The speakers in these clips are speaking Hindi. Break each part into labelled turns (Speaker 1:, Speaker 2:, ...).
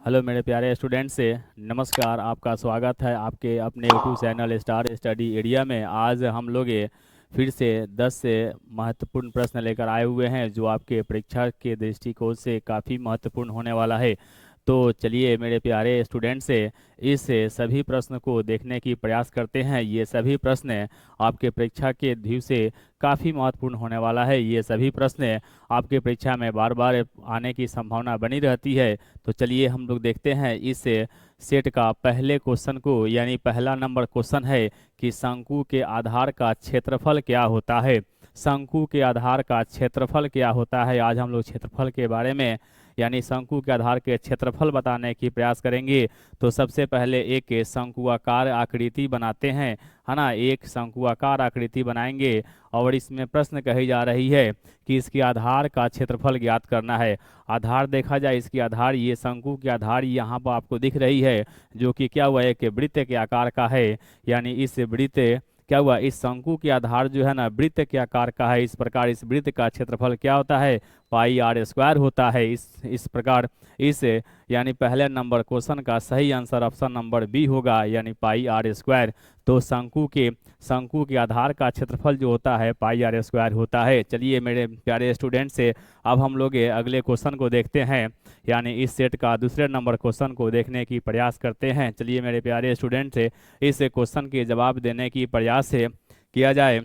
Speaker 1: हेलो मेरे प्यारे स्टूडेंट से नमस्कार। आपका स्वागत है आपके अपने YouTube channel star study area में। आज हम लोग ये फिर से 10 से महत्वपूर्ण प्रश्न लेकर आए हुए हैं जो आपके परीक्षा के दृष्टिकोण से काफ़ी महत्वपूर्ण होने वाला है। तो चलिए मेरे प्यारे स्टूडेंट से इस सभी प्रश्न को देखने की प्रयास करते हैं। ये सभी प्रश्न आपके परीक्षा के व्यू से काफ़ी महत्वपूर्ण होने वाला है। ये सभी प्रश्न आपके परीक्षा में बार बार आने की संभावना बनी रहती है। तो चलिए हम लोग देखते हैं इस सेट का पहले क्वेश्चन को, यानी पहला नंबर क्वेश्चन है कि शंकु के आधार का क्षेत्रफल क्या होता है। शंकु के आधार का क्षेत्रफल क्या होता है। आज हम लोग क्षेत्रफल के बारे में यानी शंकु के आधार के क्षेत्रफल बताने की प्रयास करेंगे। तो सबसे पहले एक शंकुआकार आकृति बनाते हैं, है ना। एक शंकुआकार आकृति बनाएंगे और इसमें प्रश्न कही जा रही है कि इसके आधार का क्षेत्रफल ज्ञात करना है। आधार देखा जाए, इसकी आधार ये शंकु की आधार यहाँ पर आपको दिख रही है, जो कि क्या हुआ है कि वृत्त के आकार का है। यानी इस वृत्त क्या हुआ, इस शंकु के आधार जो है ना वृत्त के आकार का है। इस प्रकार इस वृत्त का क्षेत्रफल क्या होता है, पाई आर स्क्वायर होता है। इस प्रकार इस यानी पहले नंबर क्वेश्चन का सही आंसर ऑप्शन नंबर बी होगा, यानी पाई आर स्क्वायर। तो शंकु के आधार का क्षेत्रफल जो होता है पाई आर स्क्वायर होता है। चलिए मेरे प्यारे स्टूडेंट से अब हम लोग ये अगले क्वेश्चन को देखते हैं, यानी इस सेट का दूसरे नंबर क्वेश्चन को देखने की प्रयास करते हैं। चलिए मेरे प्यारे स्टूडेंट से इस क्वेश्चन के जवाब देने की प्रयास से किया जाए।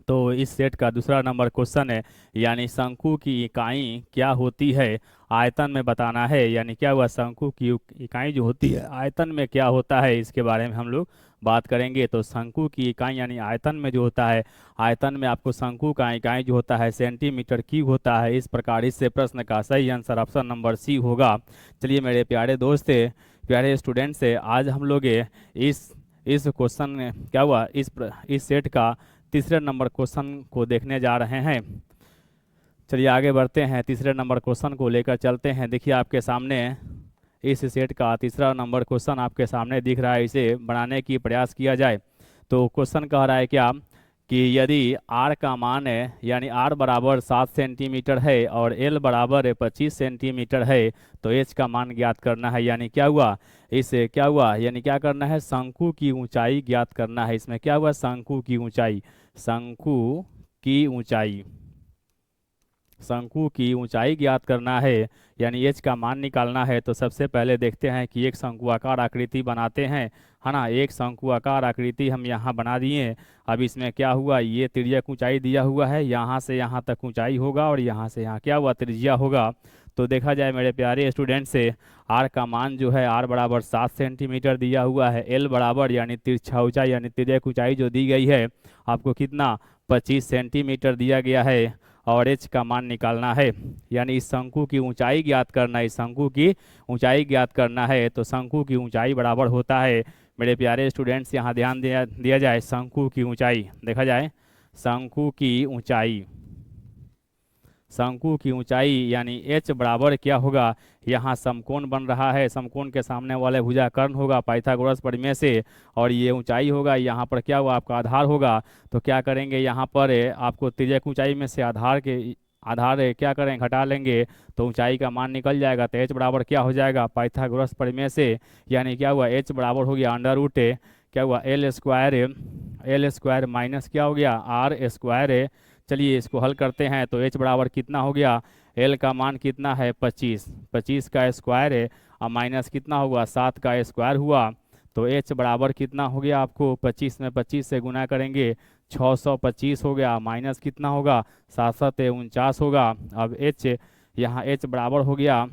Speaker 1: तो इस सेट का दूसरा नंबर क्वेश्चन है, यानी शंकु की इकाई क्या होती है, आयतन में बताना है। यानी क्या हुआ, शंकु की इकाई जो होती है आयतन में क्या होता है, इसके बारे में हम लोग बात करेंगे। तो शंकु की इकाई यानी आयतन में जो होता है, आयतन में आपको शंकु का इकाई जो होता है सेंटीमीटर क्यूब होता है। इस प्रकार इससे प्रश्न का सही आंसर ऑप्शन नंबर सी होगा। चलिए मेरे प्यारे दोस्त प्यारे स्टूडेंट से आज हम लोग इस क्वेश्चन क्या हुआ इस सेट का तीसरे नंबर क्वेश्चन को देखने जा रहे हैं। चलिए आगे बढ़ते हैं, तीसरे नंबर क्वेश्चन को लेकर चलते हैं। देखिए आपके सामने इस सेट का तीसरा नंबर क्वेश्चन आपके सामने दिख रहा है। इसे बनाने की प्रयास किया जाए तो क्वेश्चन कह रहा है क्या कि यदि r का मान है, यानी r बराबर 7 सेंटीमीटर है और l बराबर 25 सेंटीमीटर है, तो h का मान ज्ञात करना है। यानी क्या हुआ, इसे क्या हुआ, यानी क्या करना है, शंकु की ऊंचाई ज्ञात करना है। इसमें क्या हुआ, शंकु की ऊंचाई, शंकु की ऊंचाई, शंकु की ऊंचाई ज्ञात करना है, यानी एच का मान निकालना है। तो सबसे पहले देखते हैं कि एक शंकुआकार आकृति बनाते हैं, है ना। एक शंकुआकार आकृति हम यहाँ बना दिए। अब इसमें क्या हुआ, ये तिर्यक ऊंचाई दिया हुआ है, यहाँ से यहाँ तक ऊंचाई होगा और यहाँ से यहाँ क्या हुआ, त्रिज्या होगा। तो देखा जाए मेरे प्यारे स्टूडेंट से आर का मान जो है आर बराबर 7 सेंटीमीटर दिया हुआ है। एल बराबर यानी तिरछा ऊंचाई यानी तिर्यक ऊंचाई जो दी गई है आपको कितना, 25 सेंटीमीटर दिया गया है और एच का मान निकालना है। यानी इस शंकु की ऊंचाई ज्ञात करना है, इस शंकु की ऊंचाई ज्ञात करना है। तो शंकु की ऊंचाई बराबर होता है मेरे प्यारे स्टूडेंट्स, यहाँ ध्यान दिया जाए, शंकु की ऊंचाई देखा जाए, शंकु की ऊंचाई, शंकु की ऊंचाई यानी एच बराबर क्या होगा, यहाँ समकोण बन रहा है, समकोण के सामने वाले भुजाकर्ण होगा पाइथागोरस प्रमेय से, और ये ऊंचाई होगा, यहाँ पर क्या हुआ आपका आधार होगा। तो क्या करेंगे, यहाँ पर आपको तिर्यक ऊंचाई में से आधार क्या करें, घटा लेंगे तो ऊंचाई का मान निकल जाएगा। तो एच बराबर क्या हो जाएगा, पाइथागोरस प्रमेय से, यानी क्या हुआ, एच बराबर हो गया अंडर रूट क्या हुआ एल स्क्वायर माइनस क्या हो गया आर स्क्वायर। चलिए इसको हल करते हैं तो एच बराबर कितना हो गया, एल का मान कितना है 25, 25 का स्क्वायर है और माइनस कितना हुआ 7 का स्क्वायर हुआ। तो एच बराबर कितना हो गया आपको, 25 में 25 से गुना करेंगे 625 हो गया, माइनस कितना होगा 7 7 49 होगा। अब एच यहाँ एच बराबर हो गया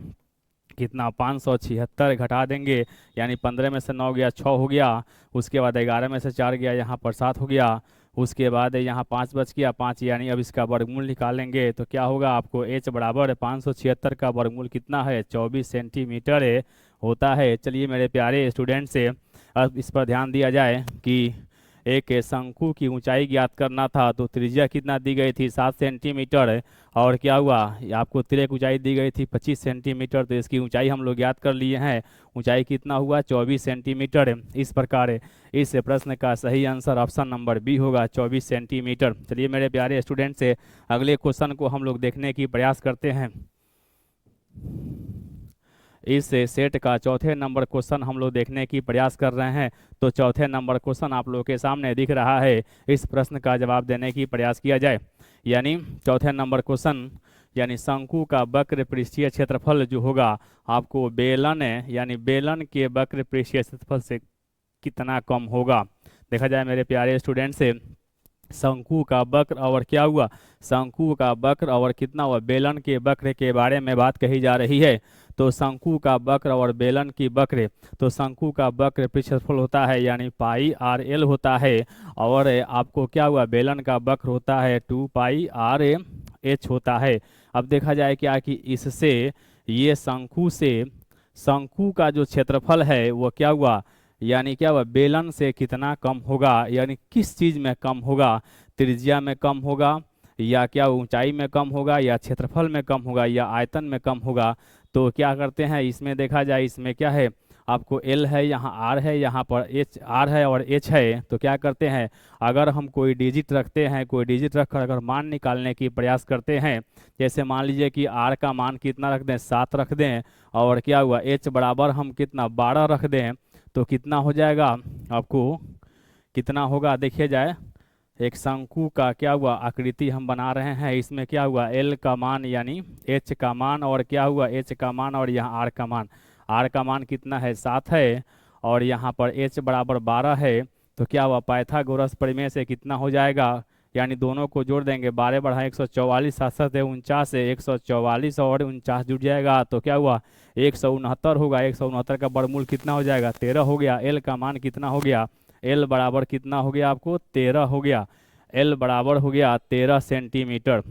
Speaker 1: कितना, 576 घटा देंगे, यानी 15 में से 9 गया 6 हो गया, उसके बाद 11 में से 4 गया यहाँ पर 7 हो गया, उसके बाद यहाँ 5 बच गया 5, यानी अब इसका वर्गमूल निकालेंगे तो क्या होगा आपको, एच बराबर 576 का वर्गमूल कितना है 24 सेंटीमीटर होता है। चलिए मेरे प्यारे स्टूडेंट से अब इस पर ध्यान दिया जाए कि एक शंकु की ऊंचाई ज्ञात करना था, तो त्रिज्या कितना दी गई थी 7 सेंटीमीटर, और क्या हुआ आपको तिर्यक ऊंचाई दी गई थी 25 सेंटीमीटर। तो इसकी ऊंचाई हम लोग ज्ञात कर लिए हैं, ऊंचाई कितना हुआ 24 सेंटीमीटर। इस प्रकार इस प्रश्न का सही आंसर ऑप्शन नंबर बी होगा, 24 सेंटीमीटर। चलिए मेरे प्यारे स्टूडेंट से अगले क्वेश्चन को हम लोग देखने की प्रयास करते हैं। इस सेट का चौथे नंबर क्वेश्चन हम लोग देखने की प्रयास कर रहे हैं। तो चौथे नंबर क्वेश्चन आप लोग के सामने दिख रहा है, इस प्रश्न का जवाब देने की प्रयास किया जाए। यानी चौथे नंबर क्वेश्चन, यानी शंकु का वक्र पृष्ठीय क्षेत्रफल जो होगा आपको बेलन यानी बेलन के वक्र पृष्ठीय क्षेत्रफल से कितना कम होगा। देखा जाए मेरे प्यारे स्टूडेंट से, शंकु का वक्र और क्या हुआ, शंकु का वक्र और कितना हुआ, बेलन के वक्र के बारे में बात कही जा रही है। तो शंकु का वक्र और बेलन की वक्र, तो शंकु का वक्र पृष्ठफल होता है यानी पाई आर एल होता है, और आपको क्या हुआ, बेलन का वक्र होता है 2 पाई आर एच होता है। अब देखा जाए क्या कि इससे ये शंकु से शंकु का जो क्षेत्रफल है वो क्या हुआ, यानी क्या हुआ, बेलन से कितना कम होगा, यानी किस चीज़ में कम होगा, त्रिज्या में कम होगा, या क्या ऊंचाई में कम होगा, या क्षेत्रफल में कम होगा, या आयतन में कम होगा। तो क्या करते हैं इसमें, देखा जाए इसमें क्या है, आपको L है, यहाँ R है, यहाँ पर H R है और H है। तो क्या करते हैं, अगर हम कोई डिजिट रखते हैं, कोई डिजिट रखकर अगर मान निकालने की प्रयास करते हैं, जैसे मान लीजिए कि R का मान कितना रख दें, 7 रख दें, और क्या हुआ H बराबर हम कितना 12 रख दें, तो कितना हो जाएगा, आपको कितना होगा, देखिए जाए, एक शंकु का क्या हुआ आकृति हम बना रहे हैं, इसमें क्या हुआ L का मान यानी H का मान, और क्या हुआ H का मान, और यहाँ R का मान, R का मान कितना है 7 है, और यहाँ पर H बराबर 12 है। तो क्या हुआ, पाइथागोरस प्रमेय से कितना हो जाएगा, यानी दोनों को जोड़ देंगे, 12 बढ़ा 144, 7 7 है 49 है, 144 और 49 जुड़ जाएगा, तो क्या हुआ 169 होगा। 169 का वर्गमूल कितना हो जाएगा, 13 हो गया। L का मान कितना हो गया, L बराबर कितना हो गया आपको, 13 हो गया। L बराबर हो गया 13 सेंटीमीटर,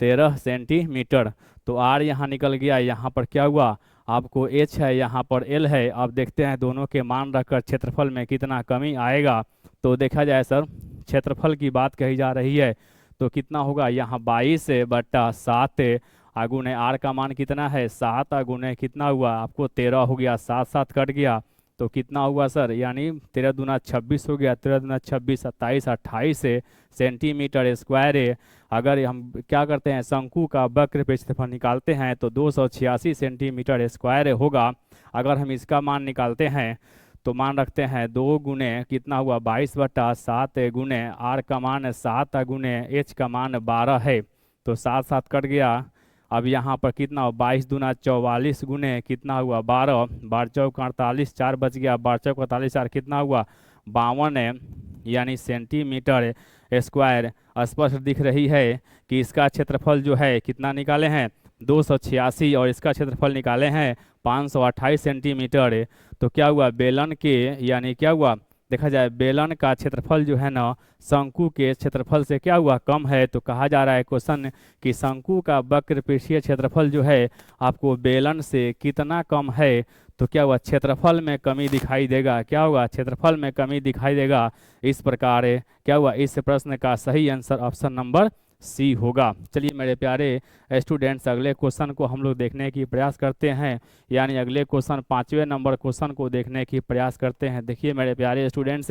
Speaker 1: 13 सेंटीमीटर। तो R यहाँ निकल गया, यहाँ पर क्या हुआ आपको H है, यहाँ पर L है। अब देखते हैं दोनों के मान रखकर क्षेत्रफल में कितना कमी आएगा। तो देखा जाए सर, क्षेत्रफल की बात कही जा रही है, तो कितना होगा, यहाँ 22/7 आगुने R का मान कितना है 7 आगुने कितना हुआ आपको 13 हो गया, 7 7 कट गया, तो कितना हुआ सर, यानी 13 दूना 26 हो गया, 13 दूना 26 27 28 सेंटीमीटर स्क्वायर है। अगर हम क्या करते हैं, शंकु का वक्र क्षेत्रफल निकालते हैं तो 286 सेंटीमीटर स्क्वायर होगा। अगर हम इसका मान निकालते हैं तो मान रखते हैं 2 गुने कितना हुआ 22/7 गुने R का मान 7 गुने H का मान 12 है, तो 7 7 कट गया। अब यहाँ पर कितना हुआ 22 दूना 44 गुने कितना हुआ 12, 12 चौक 48, 4 बच गया, 12 चौक 48, 4 कितना हुआ 52 यानी सेंटीमीटर स्क्वायर। स्पष्ट दिख रही है कि इसका क्षेत्रफल जो है कितना निकाले हैं 286, और इसका क्षेत्रफल निकाले हैं 528 सेंटीमीटर। तो क्या हुआ बेलन के, यानी क्या हुआ, देखा जाए बेलन का क्षेत्रफल जो है ना शंकु के क्षेत्रफल से क्या हुआ कम है। तो कहा जा रहा है क्वेश्चन कि शंकु का वक्र पृष्ठीय क्षेत्रफल जो है आपको बेलन से कितना कम है। तो क्या हुआ क्षेत्रफल में कमी दिखाई देगा, क्या होगा क्षेत्रफल में कमी दिखाई देगा। इस प्रकार क्या हुआ, इस प्रश्न का सही आंसर ऑप्शन नंबर सी होगा। चलिए मेरे प्यारे स्टूडेंट्स, अगले क्वेश्चन को हम लोग देखने की प्रयास करते हैं, यानी अगले क्वेश्चन 5वें नंबर क्वेश्चन को देखने की प्रयास करते हैं। देखिए मेरे प्यारे स्टूडेंट्स,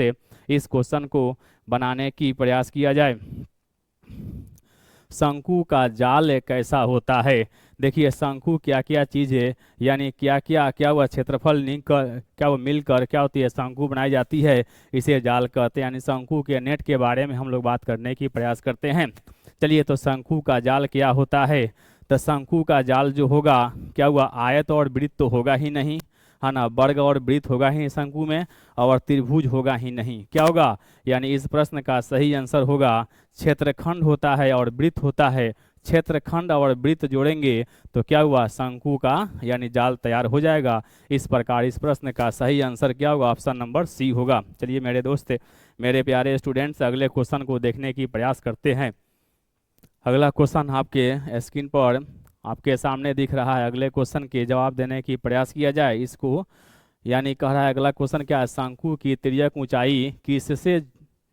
Speaker 1: इस क्वेश्चन को बनाने की प्रयास किया जाए। शंकु का जाल कैसा होता है। देखिए शंकु क्या क्या चीज़ है, यानी क्या क्या क्या वह क्षेत्रफल क्या वो मिलकर क्या होती है शंकु बनाई जाती है, इसे जाल कहते हैं। यानी शंकु के नेट के बारे में हम लोग बात करने की प्रयास करते हैं। चलिए तो शंकु का जाल क्या होता है। तो शंकु का जाल जो होगा क्या हुआ, आयत और वृत्त तो होगा ही नहीं, है ना, वर्ग और वृत्त होगा ही शंकु में, और त्रिभुज होगा ही नहीं। क्या होगा, यानी इस प्रश्न का सही आंसर होगा क्षेत्रखंड होता है और वृत्त होता है। क्षेत्रखंड और वृत्त जोड़ेंगे तो क्या हुआ शंकु का यानी जाल तैयार हो जाएगा। इस प्रकार इस प्रश्न का सही आंसर क्या होगा, ऑप्शन नंबर सी होगा। चलिए मेरे दोस्त, मेरे प्यारे स्टूडेंट्स, अगले क्वेश्चन को देखने की प्रयास करते हैं। अगला क्वेश्चन आपके स्क्रीन पर आपके सामने दिख रहा है। अगले क्वेश्चन के जवाब देने की प्रयास किया जाए इसको, यानी कह रहा है अगला क्वेश्चन क्या है, शंकु की तिर्यक ऊंचाई किससे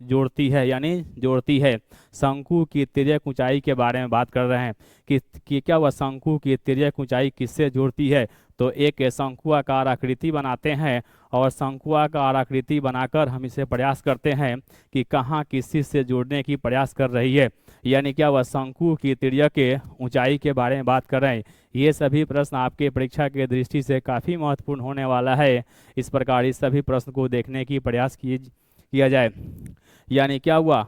Speaker 1: जोड़ती है, यानी जोड़ती है। शंकु की तिर्यक ऊंचाई के बारे में बात कर रहे हैं कि क्या वह शंकु की तिर्यक ऊंचाई किससे जोड़ती है। तो एक शंकुआकार आकृति बनाते हैं, और शंकुआकार आकृति बनाकर हम इसे प्रयास करते हैं कि कहाँ किस चीज़ से जोड़ने की प्रयास कर रही है। यानी क्या हुआ, शंकु की तिर्यक के ऊंचाई के बारे में बात कर रहे हैं। ये सभी प्रश्न आपके परीक्षा के दृष्टि से काफ़ी महत्वपूर्ण होने वाला है। इस प्रकार इस सभी प्रश्न को देखने की प्रयास किया जाए। यानी क्या हुआ,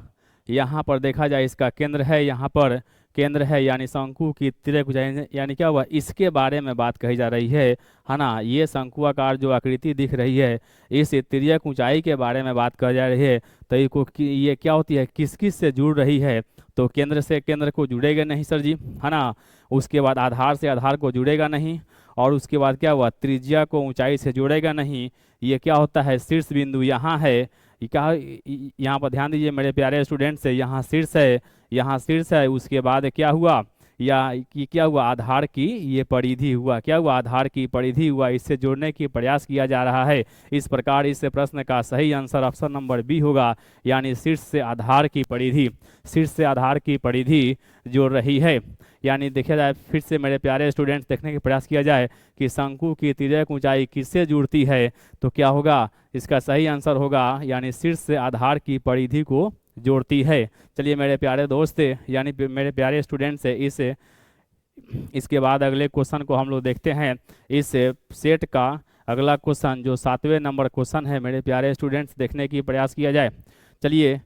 Speaker 1: यहाँ पर देखा जाए इसका केंद्र है, यहाँ पर केंद्र है, यानी शंकु की तिर्यक ऊंचाई, यानी क्या हुआ, इसके बारे में बात कही जा रही है ना। ये शंकुआकार जो आकृति दिख रही है, इस तिर्यक ऊंचाई के बारे में बात कही जा रही है। तो ये क्या होती है, किस किस से जुड़ रही है, तो केंद्र से केंद्र को जुड़ेगा नहीं सर जी, है ना। उसके बाद आधार से आधार को जुड़ेगा नहीं, और उसके बाद क्या हुआ, त्रिज्या को ऊंचाई से जोड़ेगा नहीं। ये क्या होता है, शीर्ष बिंदु यहाँ है। ये क्या, यहाँ पर ध्यान दीजिए मेरे प्यारे स्टूडेंट्स है, यहाँ शीर्ष है, यहाँ शीर्ष है। उसके बाद क्या हुआ, या कि क्या हुआ, आधार की ये परिधि हुआ, क्या हुआ, आधार की परिधि हुआ। इससे जोड़ने की प्रयास किया जा रहा है। इस प्रकार इस प्रश्न का सही आंसर ऑप्शन नंबर बी होगा, यानी शीर्ष से आधार की परिधि, शीर्ष से आधार की परिधि जोड़ रही है। यानी देखा जाए फिर से मेरे प्यारे स्टूडेंट्स, देखने का प्रयास किया जाए कि शंकु की तिर्यक ऊंचाई किससे जुड़ती है, तो क्या होगा, इसका सही आंसर होगा यानी शीर्ष से आधार की परिधि को जोड़ती है। चलिए मेरे प्यारे दोस्त यानी मेरे प्यारे स्टूडेंट्स इसके बाद अगले क्वेश्चन को हम लोग देखते हैं। इस सेट का अगला क्वेश्चन जो 7वें नंबर क्वेश्चन है मेरे प्यारे स्टूडेंट्स, देखने की प्रयास किया जाए। चलिए,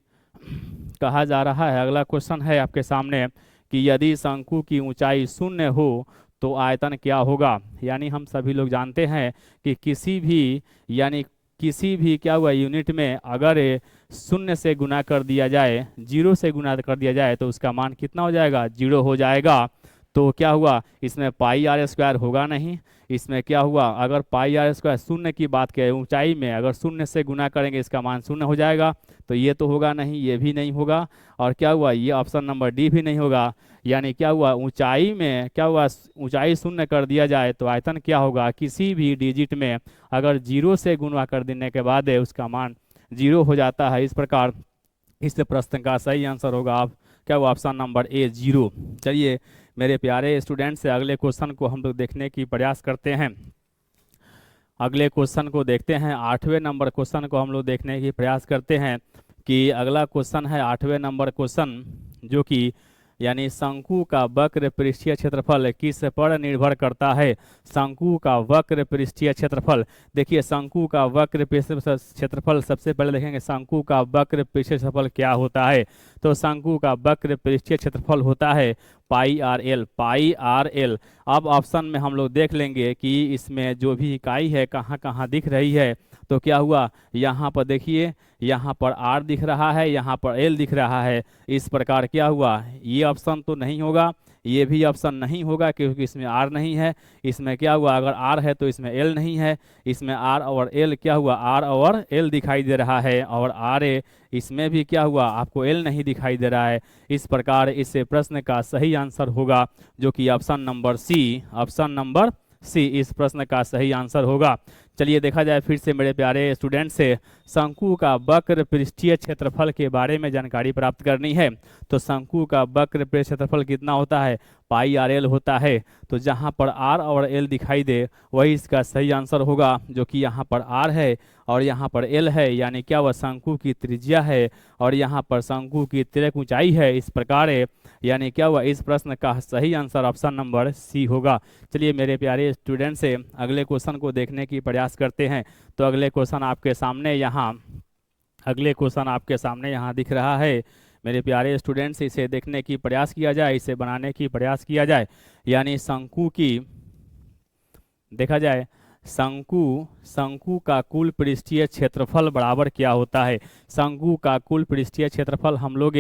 Speaker 1: कहा जा रहा है, अगला क्वेश्चन है आपके सामने कि यदि शंकु की ऊंचाई 0 हो तो आयतन क्या होगा। यानी हम सभी लोग जानते हैं कि किसी भी क्या हुआ यूनिट में अगर 0 से गुना कर दिया जाए, 0 से गुना कर दिया जाए तो उसका मान कितना हो जाएगा, 0 हो जाएगा। तो क्या हुआ, इसमें पाई आर स्क्वायर होगा नहीं। इसमें क्या हुआ, अगर पाई आर स्क्वायर 0 की बात करें ऊंचाई में, अगर 0 से गुना करेंगे इसका मान 0 हो जाएगा। तो ये तो होगा नहीं, ये भी नहीं होगा, और क्या हुआ, ये ऑप्शन नंबर डी भी नहीं होगा। यानी क्या हुआ, ऊंचाई में क्या हुआ, ऊंचाई 0 कर दिया जाए तो आयतन क्या होगा, किसी भी डिजिट में अगर 0 से गुणा कर देने के बाद उसका मान 0 हो जाता है। इस प्रकार इस प्रश्न का सही आंसर होगा आप क्या हुआ, ऑप्शन नंबर ए 0। चलिए मेरे प्यारे स्टूडेंट से अगले क्वेश्चन को हम लोग देखने की प्रयास करते हैं। अगले क्वेश्चन को देखते हैं, 8वें नंबर क्वेश्चन को हम लोग देखने की प्रयास करते हैं कि अगला क्वेश्चन है 8वें नंबर क्वेश्चन, जो कि यानी शंकु का वक्र पृष्ठीय क्षेत्रफल किस पर निर्भर करता है। शंकु का वक्र पृष्ठीय क्षेत्रफल, देखिए शंकु का वक्र पृष्ठीय क्षेत्रफल, सबसे पहले देखेंगे शंकु का वक्र पृष्ठीय क्षेत्रफल क्या होता है। तो शंकु का वक्र पृष्ठीय क्षेत्रफल होता है पाई आर एल, पाई आर एल। अब ऑप्शन में हम लोग देख लेंगे कि इसमें जो भी इकाई है कहाँ कहाँ दिख रही है। तो क्या हुआ, यहाँ पर देखिए, यहाँ पर आर दिख रहा है, यहाँ पर एल दिख रहा है। इस प्रकार क्या हुआ, ये ऑप्शन तो नहीं होगा, ये भी ऑप्शन नहीं होगा क्योंकि इसमें आर नहीं है। इसमें क्या हुआ, अगर आर है तो इसमें एल नहीं है। इसमें आर और एल क्या हुआ, आर और एल दिखाई दे रहा है, और आर ए इसमें भी क्या हुआ, आपको एल नहीं दिखाई दे रहा है। इस प्रकार इस प्रश्न का सही आंसर होगा जो कि option number C, option number C इस प्रश्न का सही आंसर होगा। चलिए देखा जाए फिर से मेरे प्यारे स्टूडेंट से, शंकु का वक्र पृष्ठीय क्षेत्रफल के बारे में जानकारी प्राप्त करनी है। तो शंकु का वक्र पृष्ठीय क्षेत्रफल कितना होता है, पाई आर एल होता है। तो जहाँ पर आर और एल दिखाई दे वही इसका सही आंसर होगा, जो कि यहाँ पर आर है और यहाँ पर एल है। यानी क्या वह शंकु की त्रिज्या है और यहाँ पर शंकु की तिर्यक ऊंचाई है। इस प्रकार यानी क्या हुआ, इस प्रश्न का सही आंसर ऑप्शन नंबर सी होगा। चलिए मेरे प्यारे स्टूडेंट से अगले क्वेश्चन को देखने की प्रयास करते हैं। तो अगले क्वेश्चन आपके सामने यहाँ दिख रहा है। मेरे प्यारे स्टूडेंट्स इसे देखने की प्रयास किया जाए, इसे बनाने की प्रयास किया जाए। यानी शंकु की देखा जाए, शंकु का कुल पृष्ठीय क्षेत्रफल बराबर क्या होता है। शंकु का कुल पृष्ठीय क्षेत्रफल हम लोग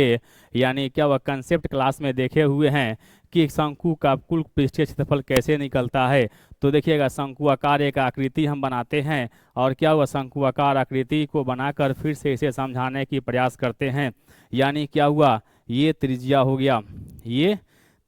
Speaker 1: यानी क्या वह कंसेप्ट क्लास में देखे हुए हैं कि शंकु का कुल पृष्ठीय क्षेत्रफल कैसे निकलता है। तो देखिएगा, शंकुआकार एक आकृति हम बनाते हैं और क्या हुआ, शंकुआकार आकृति को बनाकर फिर से इसे समझाने की प्रयास करते हैं। यानी क्या हुआ, ये त्रिज्या हो गया, ये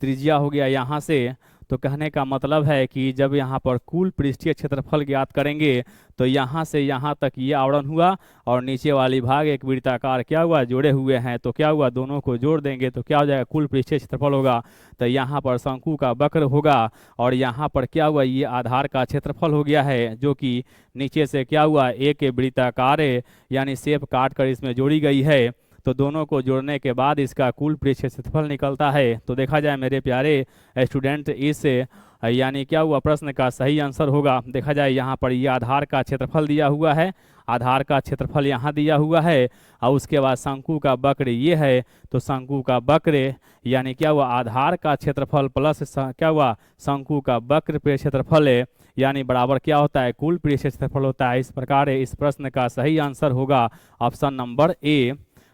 Speaker 1: त्रिज्या हो गया यहाँ से। तो कहने का मतलब है कि जब यहाँ पर कुल पृष्ठीय क्षेत्रफल ज्ञात करेंगे तो यहाँ से यहाँ तक ये आवरण हुआ और नीचे वाली भाग एक वृत्ताकार क्या हुआ, जोड़े हुए हैं। तो क्या हुआ, दोनों को जोड़ देंगे तो क्या हो जाएगा, कुल पृष्ठीय क्षेत्रफल होगा। तो यहाँ पर शंकु का वक्र होगा और यहाँ पर क्या हुआ, ये आधार का क्षेत्रफल हो गया है, जो कि नीचे से क्या हुआ, एक वृत्ताकार यानी शेप काट कर इसमें जोड़ी गई है। तो दोनों को जोड़ने के बाद इसका कुल पृष्ठ क्षेत्रफल निकलता है। तो देखा जाए मेरे प्यारे स्टूडेंट, इस यानी क्या हुआ प्रश्न का सही आंसर होगा, देखा जाए यहाँ पर ये आधार का क्षेत्रफल दिया हुआ है, आधार का क्षेत्रफल यहाँ दिया हुआ है, और उसके बाद शंकु का वक्र ये है, तो शंकु का वक्र यानी क्या हुआ आधार का क्षेत्रफल प्लस क्या हुआ शंकु का वक्र पे क्षेत्रफल है, यानी बराबर क्या होता है कुल पृष्ठ क्षेत्रफल होता है। इस प्रकार इस प्रश्न का सही आंसर होगा option number A,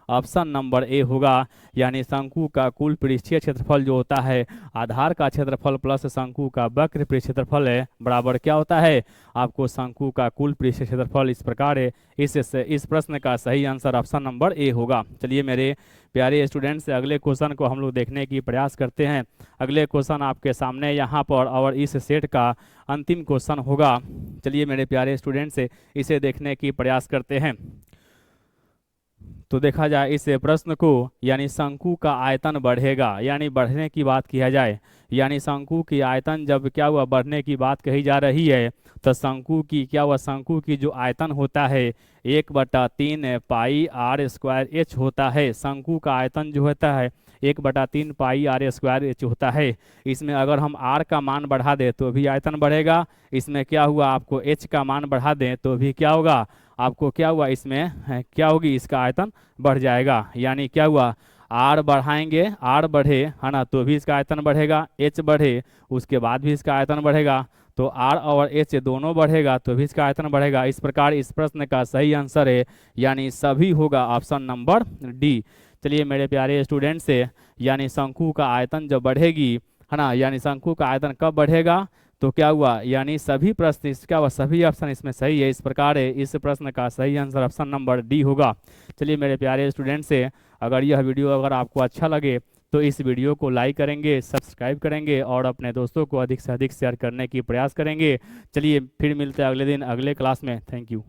Speaker 1: option number A होगा। यानी शंकु का कुल पृष्ठीय क्षेत्रफल जो होता है आधार का क्षेत्रफल प्लस शंकु का वक्र पृष्ठ क्षेत्रफल है बराबर क्या होता है आपको शंकु का कुल पृष्ठीय क्षेत्रफल। इस प्रकार इस प्रश्न का सही आंसर ऑप्शन नंबर ए होगा। चलिए मेरे प्यारे स्टूडेंट्स, अगले क्वेश्चन को हम लोग देखने की प्रयास करते हैं। अगले क्वेश्चन आपके सामने यहाँ पर और इस सेट का अंतिम क्वेश्चन होगा। चलिए मेरे प्यारे स्टूडेंट्स इसे देखने की प्रयास करते हैं। तो देखा जाए इस प्रश्न को, यानी शंकु का आयतन बढ़ेगा, यानी बढ़ने की बात किया जाए, यानी शंकु की आयतन जब क्या हुआ बढ़ने की बात कही जा रही है, तो शंकु की क्या हुआ शंकु की जो आयतन होता है 1/3 पाई आर स्क्वायर एच होता है। शंकु का आयतन जो होता है 1/3 पाई आर स्क्वायर एच होता है। इसमें अगर हम आर का मान बढ़ा दें तो भी आयतन बढ़ेगा, इसमें क्या हुआ आपको एच का मान बढ़ा दें तो भी क्या होगा आपको क्या हुआ इसमें क्या होगी इसका आयतन बढ़ जाएगा। यानी क्या हुआ आर बढ़ाएंगे, आर बढ़े है ना, तो भी इसका आयतन बढ़ेगा, एच बढ़े उसके बाद भी इसका आयतन बढ़ेगा, तो आर और एच दोनों बढ़ेगा तो भी इसका आयतन बढ़ेगा। इस प्रकार इस प्रश्न का सही आंसर है यानी सभी होगा ऑप्शन नंबर डी। चलिए मेरे प्यारे स्टूडेंट से, यानी शंकु का आयतन जब बढ़ेगी है ना, यानी शंकु का आयतन कब बढ़ेगा तो क्या हुआ यानी सभी प्रश्न क्या हुआ सभी ऑप्शन इसमें सही है। इस प्रकार इस प्रश्न का सही आंसर ऑप्शन नंबर डी होगा। चलिए मेरे प्यारे स्टूडेंट से, अगर यह वीडियो अगर आपको अच्छा लगे तो इस वीडियो को लाइक करेंगे, सब्सक्राइब करेंगे और अपने दोस्तों को अधिक से अधिक शेयर करने की प्रयास करेंगे। चलिए फिर मिलते हैं अगले दिन अगले क्लास में। Thank you.